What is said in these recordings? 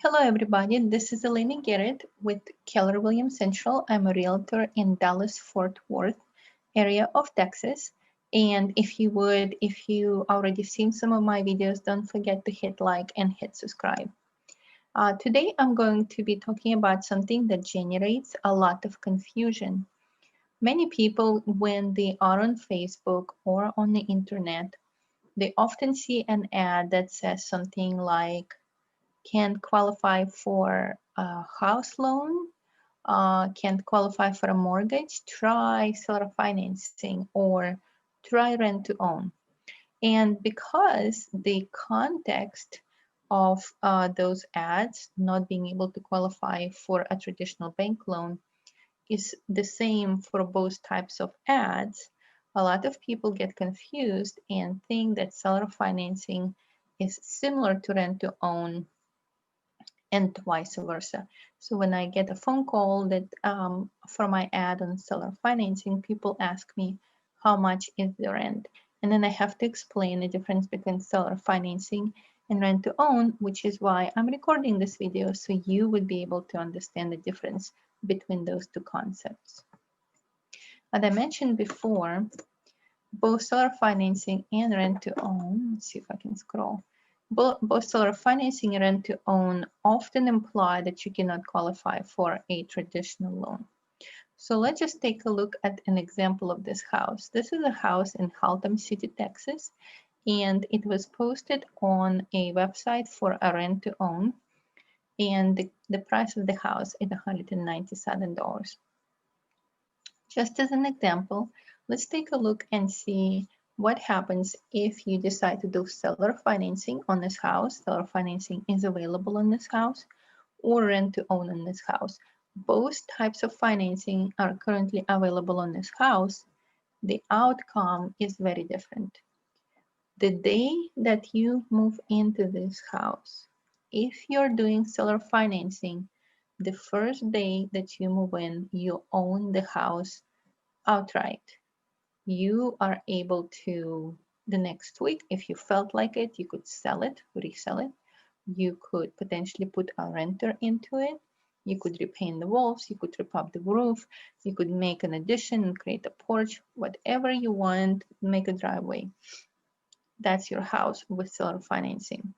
Hello, everybody. This is Elena Garrett with Keller Williams Central. I'm a realtor in Dallas Fort Worth area of Texas. And if you already seen some of my videos, don't forget to hit like and hit subscribe. Today, I'm going to be talking about something that generates a lot of confusion. Many people, when they are on Facebook or on the internet, they often see an ad that says something like, can't qualify for a house loan, can't qualify for a mortgage, try seller financing or try rent to own. And because the context of those ads not being able to qualify for a traditional bank loan is the same for both types of ads, a lot of people get confused and think that seller financing is similar to rent to own and vice versa. So when I get a phone call that for my ad on seller financing, people ask me how much is the rent, and then I have to explain the difference between seller financing and rent to own, which is why I'm recording this video so you would be able to understand the difference between those two concepts. As I mentioned before, both seller financing and rent to own, let's see if I can scroll. Both seller financing and rent to own often imply that you cannot qualify for a traditional loan. So let's just take a look at an example of this house. This is a house in Haltom City, Texas, and it was posted on a website for a rent to own, and the price of the house is $197. Just as an example, let's take a look and see what happens if you decide to do seller financing on this house. Seller financing is available on this house, or rent to own on this house. Both types of financing are currently available on this house. The outcome is very different. The day that you move into this house, if you're doing seller financing, the first day that you move in, you own the house outright. You are able to, the next week, if you felt like it, you could sell it, resell it. You could potentially put a renter into it. You could repaint the walls, you could rip up the roof, you could make an addition and create a porch, whatever you want, make a driveway. That's your house with seller financing.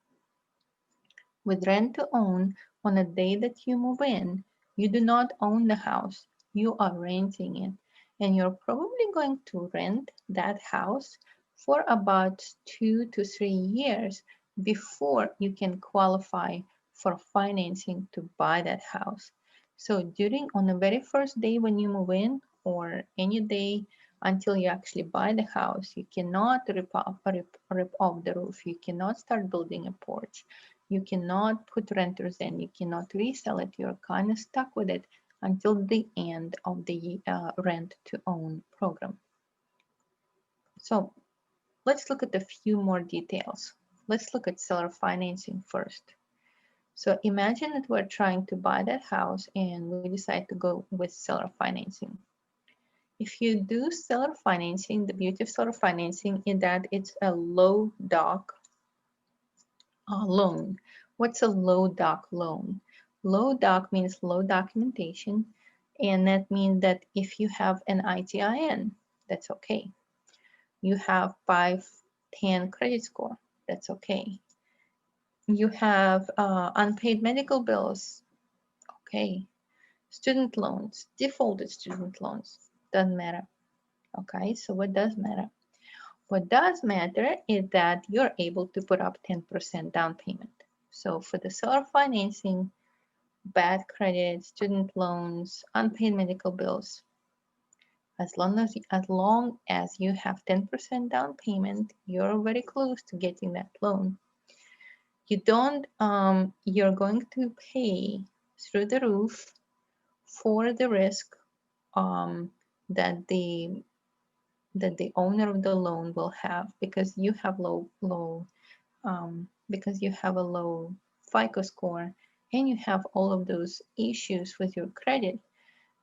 With rent to own, on the day that you move in, you do not own the house, you are renting it. And you're probably going to rent that house for about 2 to 3 years before you can qualify for financing to buy that house. So on the very first day when you move in, or any day until you actually buy the house, you cannot rip off the roof, you cannot start building a porch, you cannot put renters in, you cannot resell it, you're kind of stuck with it until the end of the rent to own program. So let's look at a few more details. Let's look at seller financing first. So imagine that we're trying to buy that house and we decide to go with seller financing. If you do seller financing, the beauty of seller financing is that it's a low doc loan. What's a low doc loan? Low doc means low documentation, and that means that if you have an ITIN, that's okay. You have 510 credit score, that's okay. You have unpaid medical bills, okay. Student loans, defaulted student loans, doesn't matter. Okay, so what does matter? What does matter is that you're able to put up 10% down payment. So for the seller financing, bad credit, student loans, unpaid medical bills, as long as you have 10% down payment, you're very close to getting that loan. You don't, you're going to pay through the roof for the risk that the owner of the loan will have, because you have because you have a low FICO score and you have all of those issues with your credit.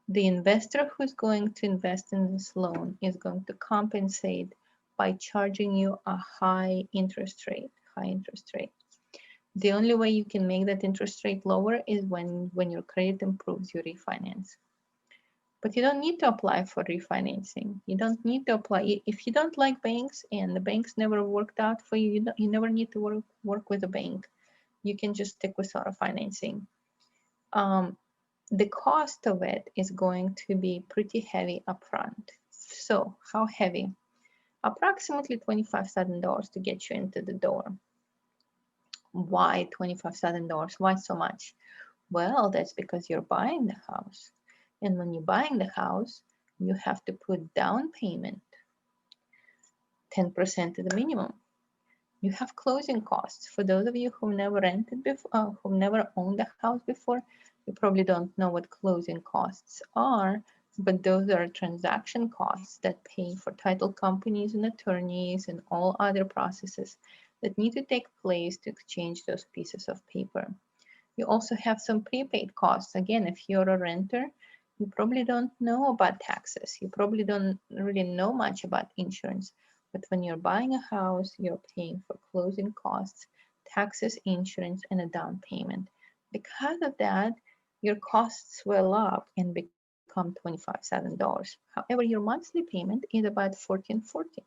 The investor who's going to invest in this loan is going to compensate by charging you a high interest rate. The only way you can make that interest rate lower is when your credit improves, you refinance. But you don't need to apply for refinancing. You don't need to apply. If you don't like banks and the banks never worked out for you, you never need to work with a bank. You can just stick with seller financing. The cost of it is going to be pretty heavy upfront. So how heavy? Approximately $25,000 to get you into the door. Why $25,000? Why so much? Well, that's because you're buying the house. And when you're buying the house, you have to put down payment, 10% of the minimum. You have closing costs. For those of you who've never rented before, who've never owned a house before, you probably don't know what closing costs are, but those are transaction costs that pay for title companies and attorneys and all other processes that need to take place to exchange those pieces of paper. You also have some prepaid costs. Again, if you're a renter, you probably don't know about taxes. You probably don't really know much about insurance. But when you're buying a house, you're paying for closing costs, taxes, insurance, and a down payment. Because of that, your costs swell up and become $25,000. However, your monthly payment is about $1,440.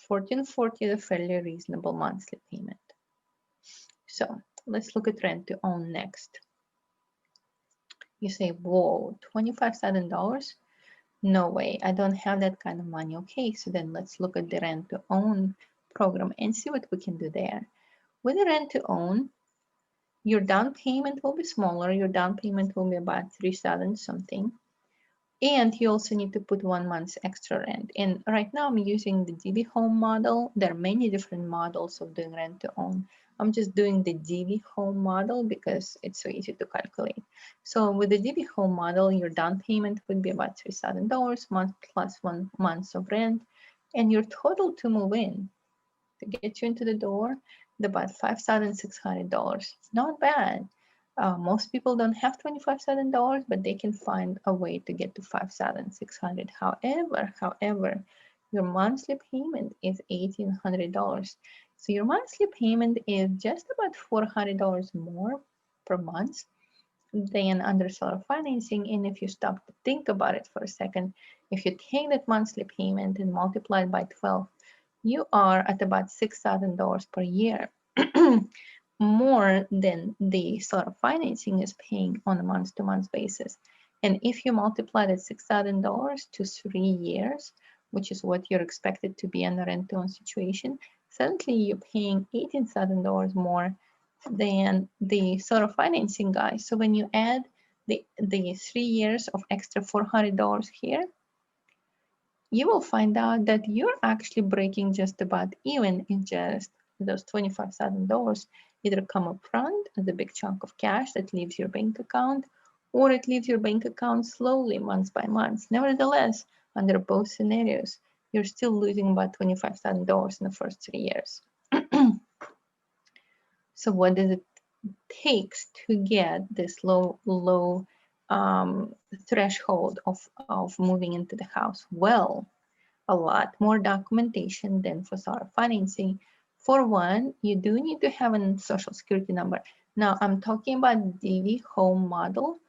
$1,440 is a fairly reasonable monthly payment. So let's look at rent to own next. You say, whoa, $25,000? No way, I don't have that kind of money. Okay, so then let's look at the rent to own program and see what we can do there. With the rent to own, your down payment will be smaller. Your down payment will be about $3,000 something. And you also need to put 1 month's extra rent. And right now I'm using the DV home model. There are many different models of doing rent to own. I'm just doing the DV home model because it's so easy to calculate. So with the DV home model, your down payment would be about $3,000 month plus 1 month of rent. And your total to move in to get you into the door is about $5,600. Not bad. Most people don't have $25,000, but they can find a way to get to $5,600. However, your monthly payment is $1,800. So your monthly payment is just about $400 more per month than under seller financing. And if you stop to think about it for a second, if you take that monthly payment and multiply it by 12, you are at about $6,000 per year. More than the sort of financing is paying on a month-to-month basis. And if you multiply that $6,000 to 3 years, which is what you're expected to be in a rent-to-own situation, suddenly you're paying $18,000 more than the sort of financing guy. So when you add the 3 years of extra $400 here, you will find out that you're actually breaking just about even in just those $25,000 either come up front as a big chunk of cash that leaves your bank account, or it leaves your bank account slowly month by month. Nevertheless, under both scenarios, you're still losing about $25,000 in the first 3 years. So what does it take to get this low threshold of moving into the house? Well, a lot more documentation than for seller financing. For one, you do need to have a social security number. Now, I'm talking about DV home model.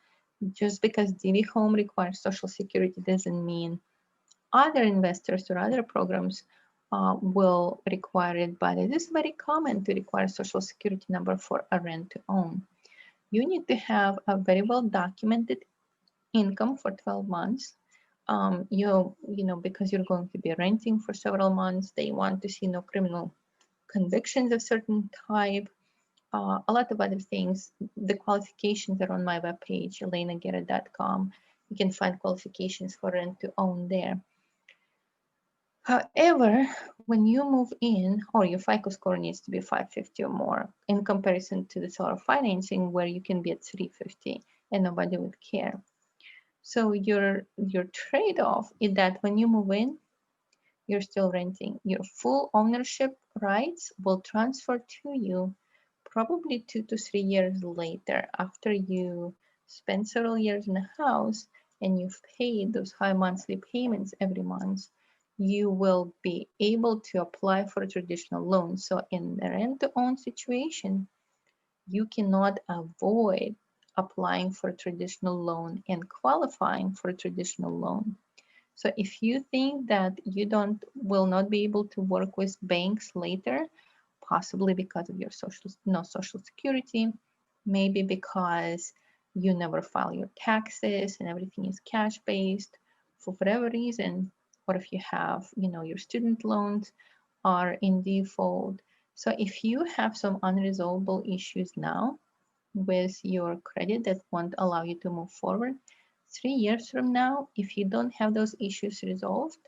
Just because DV home requires social security doesn't mean other investors or other programs will require it, but it is very common to require social security number for a rent to own. You need to have a very well documented income for 12 months. Because you're going to be renting for several months, they want to see no criminal convictions of certain type, a lot of other things. The qualifications are on my webpage, elenagarrett.com. You can find qualifications for rent to own there. However, when you move in, or your FICO score needs to be 550 or more in comparison to the seller financing where you can be at 350 and nobody would care. So your trade-off is that when you move in, you're still renting. Your full ownership rights will transfer to you probably 2 to 3 years later after you spend several years in a house and you've paid those high monthly payments every month. You will be able to apply for a traditional loan. So in the rent-to-own situation, You cannot avoid applying for a traditional loan and qualifying for a traditional loan. So if you think that you will not be able to work with banks later, possibly because of your social security, maybe because you never file your taxes and everything is cash based for whatever reason, or if you have, your student loans are in default. So if you have some unresolvable issues now with your credit that won't allow you to move forward, 3 years from now, if you don't have those issues resolved,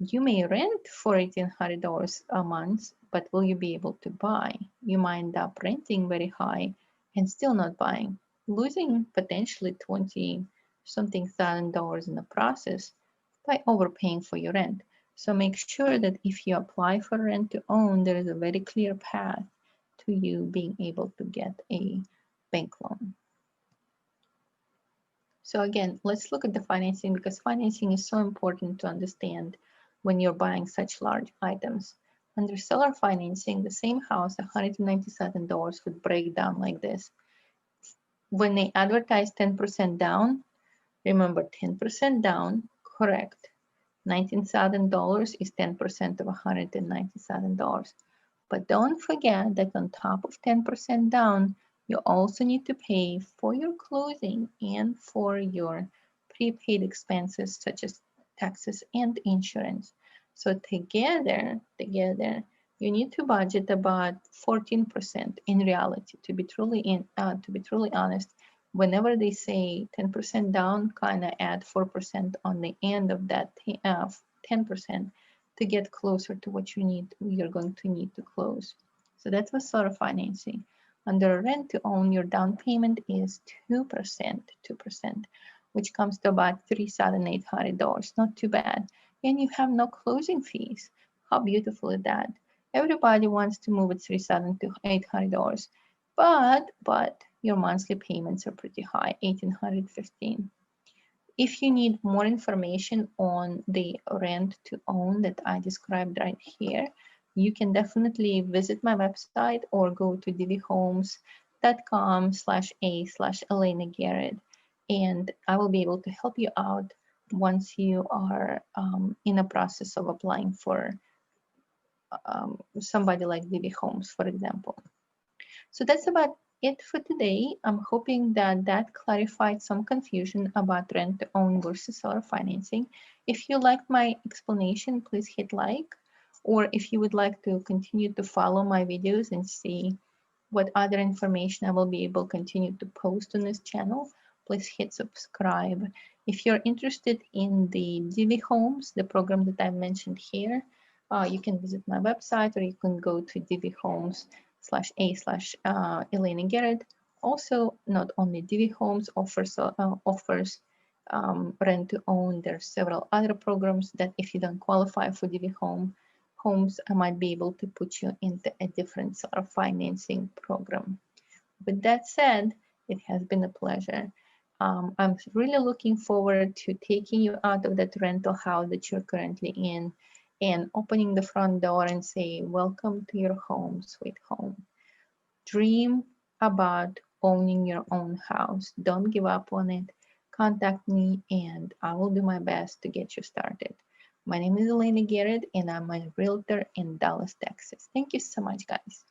you may rent for $1,800 a month, but will you be able to buy? You might end up renting very high and still not buying, losing potentially 20 something thousand dollars in the process by overpaying for your rent. So make sure that if you apply for rent to own, there is a very clear path to you being able to get a bank loan. So again, let's look at the financing, because financing is so important to understand when you're buying such large items. Under seller financing, the same house, $197, would break down like this. When they advertise 10% down, remember 10% down, correct. $19,000 is 10% of $197. But don't forget that on top of 10% down, you also need to pay for your closing and for your prepaid expenses such as taxes and insurance. So together, you need to budget about 14% in reality. To be truly honest, whenever they say 10% down, kind of add 4% on the end of that 10% to get closer to what you're going to need to close. So that's what sort of financing. Under rent to own, your down payment is 2%, which comes to about $3,800. Not too bad. And you have no closing fees. How beautiful is that? Everybody wants to move at $3,800, but your monthly payments are pretty high, $1,815. If you need more information on the rent to own that I described right here, you can definitely visit my website or go to dvhomes.com/a/Elena Garrett, and I will be able to help you out once you are in a process of applying for somebody like DV Homes, for example. So that's about it for today. I'm hoping that clarified some confusion about rent to own versus seller financing. If you liked my explanation, please hit like, or if you would like to continue to follow my videos and see what other information I will be able to continue to post on this channel, please hit subscribe. If you're interested in the DV Homes, the program that I mentioned here, you can visit my website, or you can go to dvhomes/a/Elena Garrett. Also, not only DV Homes offers rent to own, there are several other programs that if you don't qualify for DV Homes, I might be able to put you into a different sort of financing program. With that said, it has been a pleasure. I'm really looking forward to taking you out of that rental house that you're currently in and opening the front door and say, welcome to your home, sweet home. Dream about owning your own house. Don't give up on it. Contact me and I will do my best to get you started. My name is Elena Garrett and I'm a realtor in Dallas, Texas. Thank you so much, guys.